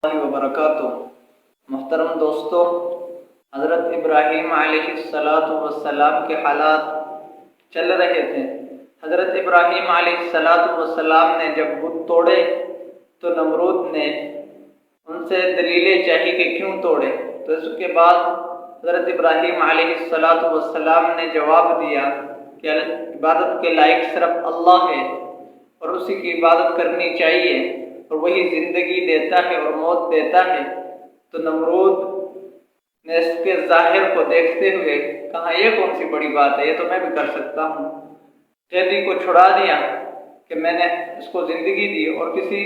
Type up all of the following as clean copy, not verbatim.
वबरकातुह। मुहतरम दोस्तों, हज़रत इब्राहीम अलैहिस्सलातु वस्सलाम के हालात चल रहे थे। हज़रत इब्राहीम अलैहिस्सलातु वस्सलाम ने जब बुत तोड़े तो नमरूद ने उनसे दलीलें चाही कि क्यों तोड़े। तो इसके बाद हज़रत इब्राहीम अलैहिस्सलातु वस्सलाम ने जवाब दिया कि इबादत के लायक सिर्फ अल्लाह है और उसी की इबादत करनी चाहिए और वही ज़िंदगी देता है और मौत देता है। तो नमरूद ने इसके ज़ाहिर को देखते हुए कहा, ये कौन सी बड़ी बात है, ये तो मैं भी कर सकता हूँ। कैदी को छुड़ा दिया कि मैंने इसको ज़िंदगी दी और किसी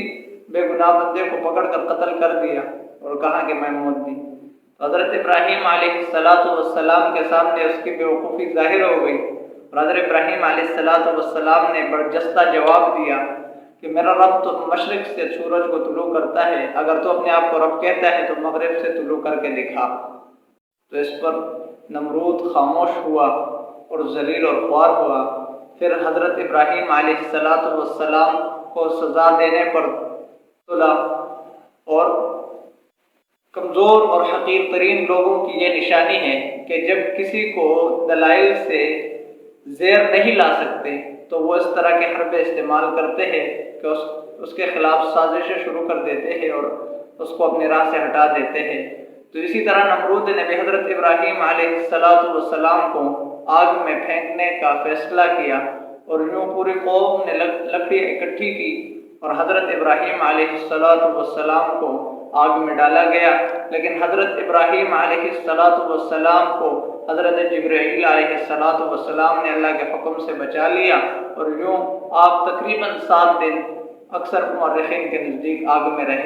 बेगुनाह बंदे को पकड़कर कत्ल कर दिया और कहा कि मैं मौत दी। तो हज़रत इब्राहीम अलैहिस्सलातु वस्सलाम के सामने उसकी बेवकूफ़ी ज़ाहिर हो गई और हज़रत इब्राहीम अलैहिस्सलातु वस्सलाम ने बरजस्ता जवाब दिया कि मेरा रब तो मशरिक़ से सूरज को तुलू करता है, अगर तो अपने आप को रब कहता है तो मगरिब से तुलू करके दिखा। तो इस पर नमरूद खामोश हुआ और जलील और ख्वार हुआ। फिर हज़रत इब्राहीम अलैहिस्सलातु वस्सलाम को सज़ा देने पर तुला और कमज़ोर और हक़ीर तरीन लोगों की ये निशानी है कि जब किसी को दलाइल से ज़ेर नहीं ला सकते तो वो इस तरह के हरबे इस्तेमाल करते हैं कि उसके ख़िलाफ़ साजिशें शुरू कर देते हैं और उसको अपनी राह से हटा देते हैं। तो इसी तरह नमरूद ने भी हज़रत इब्राहीम अलैहिस्सलातु वस्सलाम को आग में फेंकने का फ़ैसला किया और यूँ पूरी कौम ने लकड़ी इकट्ठी की और हज़रत इब्राहीम अलैहिस्सलातु वस्सलाम को आग में डाला गया। लेकिन हज़रत इब्राहीम अलैहिस्सलातु वस्सलाम को हज़रत जिब्रील अलैहिस्सलातु वस्सलाम ने अल्लाह के हुक्म से बचा लिया और यूँ आप तकरीबन 7 दिन अक्सर मुअर्रिखीन के नज़दीक आग में रहे।